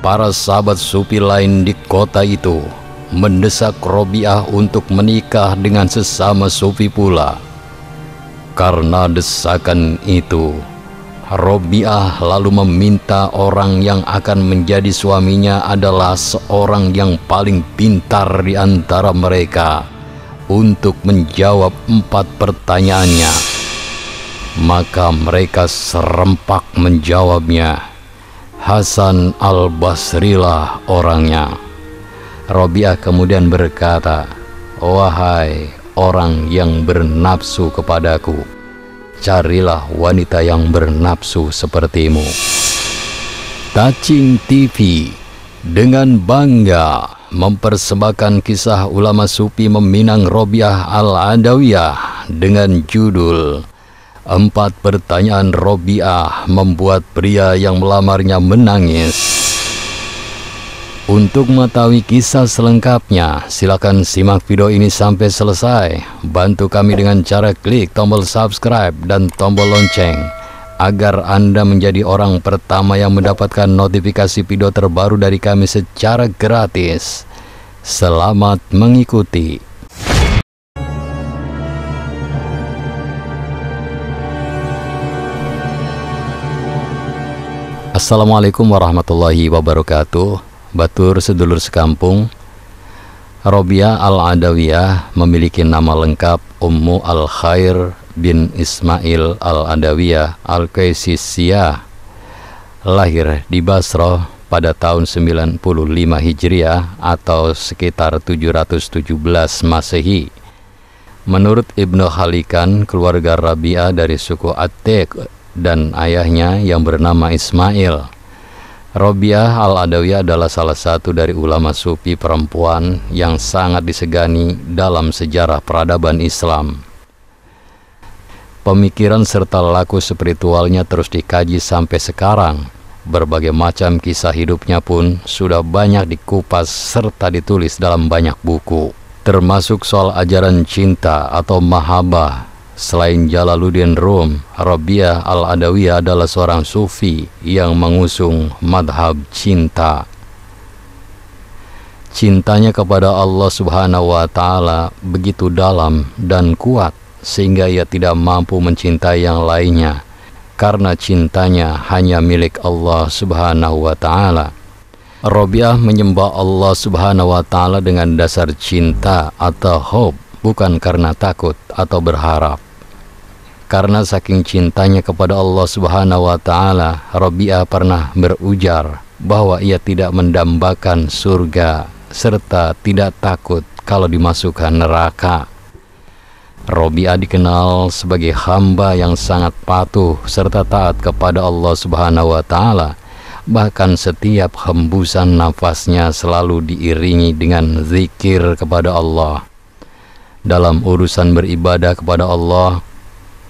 para sahabat sufi lain di kota itu mendesak Robiah untuk menikah dengan sesama sufi pula. Karena desakan itu, Robiah lalu meminta orang yang akan menjadi suaminya adalah seorang yang paling pintar di antara mereka untuk menjawab 4 pertanyaannya. Maka mereka serempak menjawabnya. Hasan al-Basrilah orangnya. Robiah kemudian berkata, "Wahai orang yang bernafsu kepadaku, carilah wanita yang bernafsu sepertimu." Tacing TV dengan bangga mempersembahkan kisah ulama sufi meminang Robiah al-Adawiyah dengan judul 4 pertanyaan Robiah membuat pria yang melamarnya menangis. Untuk mengetahui kisah selengkapnya, silakan simak video ini sampai selesai. Bantu kami dengan cara klik tombol subscribe dan tombol lonceng agar Anda menjadi orang pertama yang mendapatkan notifikasi video terbaru dari kami secara gratis. Selamat mengikuti. Assalamualaikum warahmatullahi wabarakatuh. Batur sedulur sekampung, Robiah al-Adawiyah memiliki nama lengkap Ummu al-Khair bin Ismail al-Adawiyah al-Qaisisiyah. Lahir di Basrah pada tahun 95 Hijriah atau sekitar 717 Masehi. Menurut Ibnu Khalikan, keluarga Rabi'ah dari suku Atiq dan ayahnya yang bernama Ismail. Robiah al-Adawiyah adalah salah satu dari ulama sufi perempuan yang sangat disegani dalam sejarah peradaban Islam. Pemikiran serta laku spiritualnya terus dikaji sampai sekarang. Berbagai macam kisah hidupnya pun sudah banyak dikupas serta ditulis dalam banyak buku, termasuk soal ajaran cinta atau mahabbah. Selain Jalaluddin Rum, Robiah al-Adawiyah adalah seorang sufi yang mengusung madhab cinta. Cintanya kepada Allah Subhanahu wa Ta'ala begitu dalam dan kuat sehingga ia tidak mampu mencintai yang lainnya, karena cintanya hanya milik Allah Subhanahu wa Ta'ala. Robiah menyembah Allah Subhanahu wa Ta'ala dengan dasar cinta atau hub, bukan karena takut atau berharap. Karena saking cintanya kepada Allah Subhanahu wa Ta'ala, Robiah pernah berujar bahwa ia tidak mendambakan surga serta tidak takut kalau dimasukkan neraka. Robiah dikenal sebagai hamba yang sangat patuh serta taat kepada Allah Subhanahu wa Ta'ala. Bahkan setiap hembusan nafasnya selalu diiringi dengan zikir kepada Allah. Dalam urusan beribadah kepada Allah,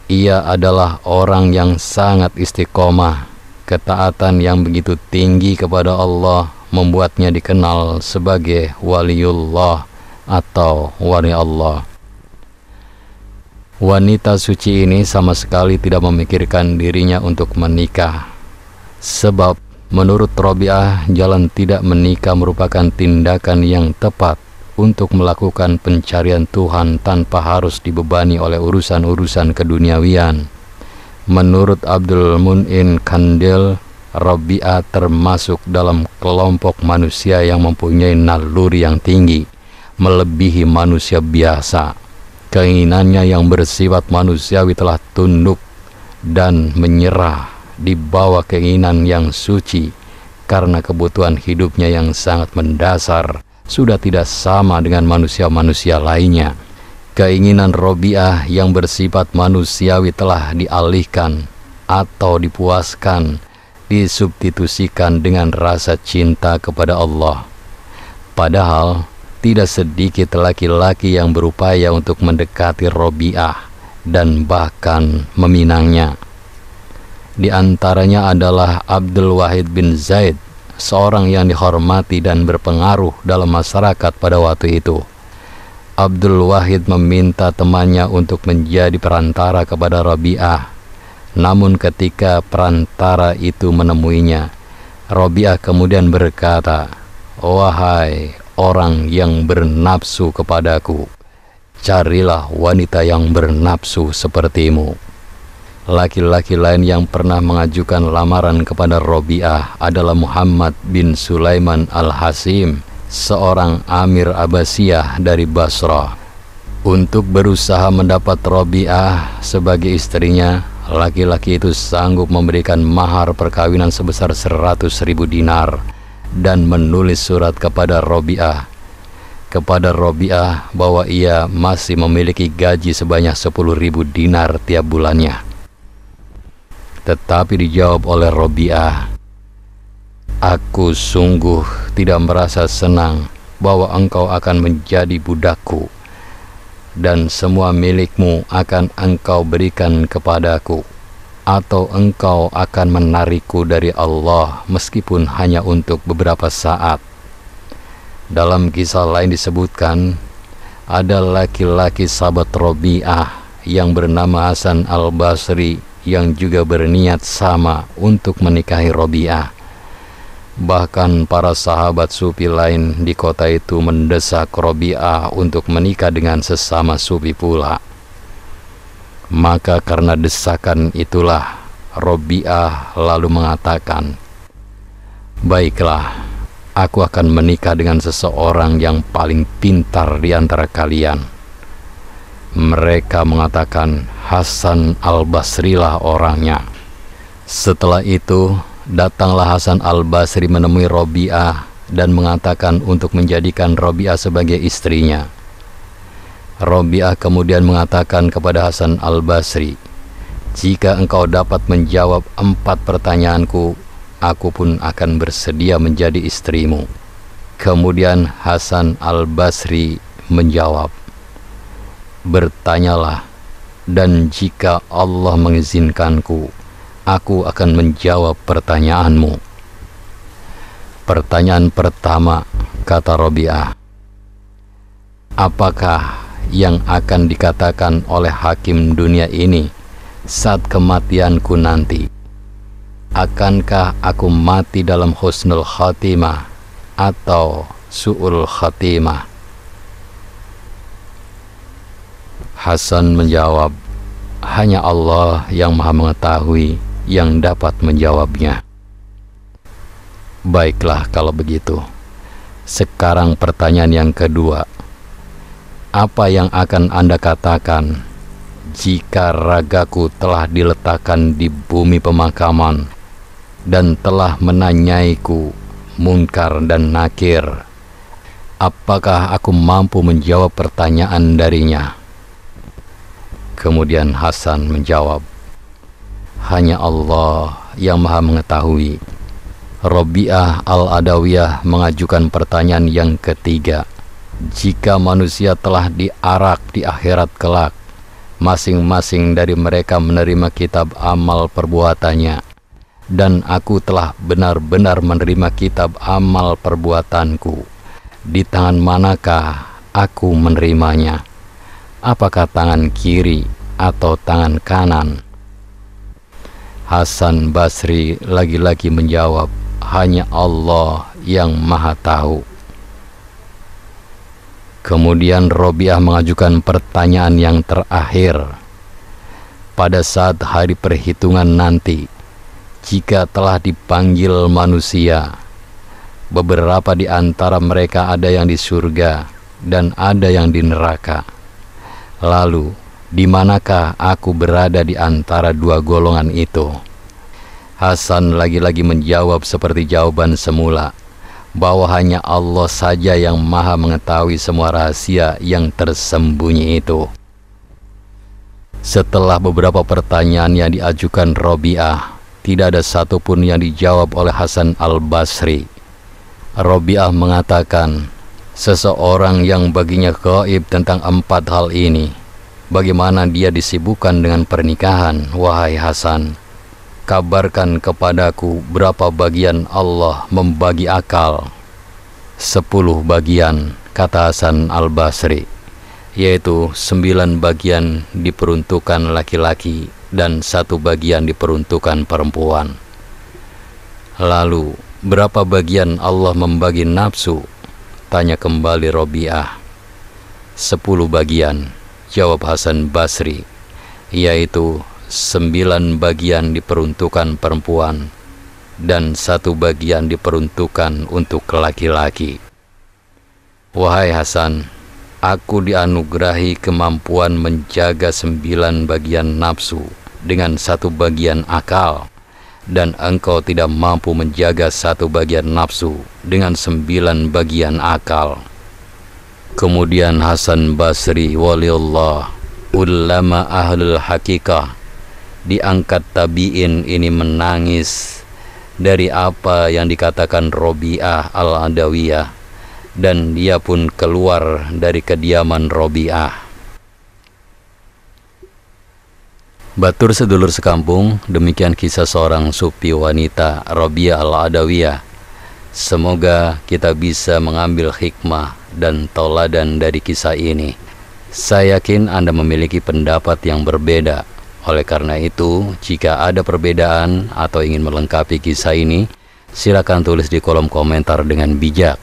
ia adalah orang yang sangat istiqomah. Ketaatan yang begitu tinggi kepada Allah membuatnya dikenal sebagai waliullah atau wali Allah. Wanita suci ini sama sekali tidak memikirkan dirinya untuk menikah. Sebab menurut Robiah, jalan tidak menikah merupakan tindakan yang tepat untuk melakukan pencarian Tuhan tanpa harus dibebani oleh urusan-urusan keduniawian. Menurut Abdul Mun'in Kandil, Robiah termasuk dalam kelompok manusia yang mempunyai naluri yang tinggi, melebihi manusia biasa. Keinginannya yang bersifat manusiawi telah tunduk dan menyerah di bawah keinginan yang suci, karena kebutuhan hidupnya yang sangat mendasar sudah tidak sama dengan manusia-manusia lainnya. Keinginan Robiah yang bersifat manusiawi telah dialihkan atau dipuaskan, disubstitusikan dengan rasa cinta kepada Allah. Padahal tidak sedikit laki-laki yang berupaya untuk mendekati Robiah dan bahkan meminangnya. Di antaranya adalah Abdul Wahid bin Zaid, seorang yang dihormati dan berpengaruh dalam masyarakat pada waktu itu. Abdul Wahid meminta temannya untuk menjadi perantara kepada Robiah. Namun ketika perantara itu menemuinya, Robiah kemudian berkata, "Wahai orang yang bernafsu kepadaku, carilah wanita yang bernafsu sepertimu." Laki-laki lain yang pernah mengajukan lamaran kepada Robiah adalah Muhammad bin Sulaiman al-Hasim, seorang amir Abbasiyah dari Basrah. Untuk berusaha mendapat Robiah sebagai istrinya, laki-laki itu sanggup memberikan mahar perkawinan sebesar 100.000 dinar dan menulis surat kepada Robiah bahwa ia masih memiliki gaji sebanyak 10.000 dinar tiap bulannya. Tetapi dijawab oleh Robiah, "Aku sungguh tidak merasa senang bahwa engkau akan menjadi budakku, dan semua milikmu akan engkau berikan kepadaku, atau engkau akan menarikku dari Allah meskipun hanya untuk beberapa saat." Dalam kisah lain disebutkan, ada laki-laki sahabat Robiah yang bernama Hasan al-Basri yang juga berniat sama untuk menikahi Robiah. Bahkan para sahabat sufi lain di kota itu mendesak Robiah untuk menikah dengan sesama sufi pula. Maka karena desakan itulah Robiah lalu mengatakan, "Baiklah, aku akan menikah dengan seseorang yang paling pintar di antara kalian." Mereka mengatakan, "Hasan al-Basri lah orangnya." Setelah itu datanglah Hasan al-Basri menemui Robiah dan mengatakan untuk menjadikan Robiah sebagai istrinya. Robiah kemudian mengatakan kepada Hasan al-Basri, "Jika engkau dapat menjawab 4 pertanyaanku, aku pun akan bersedia menjadi istrimu." Kemudian Hasan al-Basri menjawab, "Bertanyalah, dan jika Allah mengizinkanku, aku akan menjawab pertanyaanmu." Pertanyaan pertama, kata Robiah, "Apakah yang akan dikatakan oleh hakim dunia ini saat kematianku nanti? Akankah aku mati dalam husnul khatimah atau su'ul khatimah?" Hasan menjawab, "Hanya Allah yang Maha Mengetahui yang dapat menjawabnya." "Baiklah kalau begitu. Sekarang pertanyaan yang kedua. Apa yang akan Anda katakan jika ragaku telah diletakkan di bumi pemakaman dan telah menanyaiku munkar dan nakir? Apakah aku mampu menjawab pertanyaan darinya?" Kemudian Hasan menjawab, "Hanya Allah yang Maha Mengetahui." Robiah al-Adawiyah mengajukan pertanyaan yang ketiga. Jika manusia telah diarak di akhirat kelak, masing-masing dari mereka menerima kitab amal perbuatannya, dan aku telah benar-benar menerima kitab amal perbuatanku, di tangan manakah aku menerimanya? Apakah tangan kiri atau tangan kanan? Hasan Basri lagi-lagi menjawab, "Hanya Allah yang Maha Tahu." Kemudian Robiah mengajukan pertanyaan yang terakhir. Pada saat hari perhitungan nanti, jika telah dipanggil manusia, beberapa di antara mereka ada yang di surga dan ada yang di neraka. Lalu, di manakah aku berada di antara dua golongan itu? Hasan lagi-lagi menjawab seperti jawaban semula, bahwa hanya Allah saja yang Maha Mengetahui semua rahasia yang tersembunyi itu. Setelah beberapa pertanyaan yang diajukan Robiah, tidak ada satupun yang dijawab oleh Hasan al-Basri. Robiah mengatakan, "Seseorang yang baginya gaib tentang 4 hal ini, bagaimana dia disibukkan dengan pernikahan, wahai Hasan? Kabarkan kepadaku berapa bagian Allah membagi akal." 10 bagian, kata Hasan al-Basri, yaitu 9 bagian diperuntukkan laki-laki dan 1 bagian diperuntukkan perempuan. Lalu Berapa bagian Allah membagi nafsu? Tanya kembali Robiah. 10 bagian, jawab Hasan Basri, yaitu 9 bagian diperuntukkan perempuan dan 1 bagian diperuntukkan untuk laki-laki. Wahai Hasan, aku dianugerahi kemampuan menjaga 9 bagian nafsu dengan 1 bagian akal, dan engkau tidak mampu menjaga 1 bagian nafsu dengan 9 bagian akal. Kemudian Hasan Basri waliullah, ulama ahlul hakikah, diangkat tabi'in ini menangis dari apa yang dikatakan Robiah al-Adawiyah, dan dia pun keluar dari kediaman Robiah. Batur sedulur sekampung, demikian kisah seorang sufi wanita Robiah al-Adawiyah. Semoga kita bisa mengambil hikmah dan tauladan dari kisah ini. Saya yakin Anda memiliki pendapat yang berbeda. Oleh karena itu, jika ada perbedaan atau ingin melengkapi kisah ini, silakan tulis di kolom komentar dengan bijak.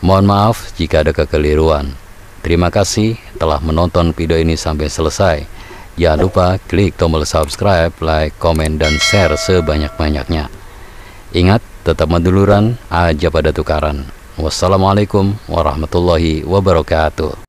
Mohon maaf jika ada kekeliruan. Terima kasih telah menonton video ini sampai selesai. Jangan lupa klik tombol subscribe, like, komen, dan share sebanyak-banyaknya. Ingat, tetap meduluran aja pada tukaran. Wassalamualaikum warahmatullahi wabarakatuh.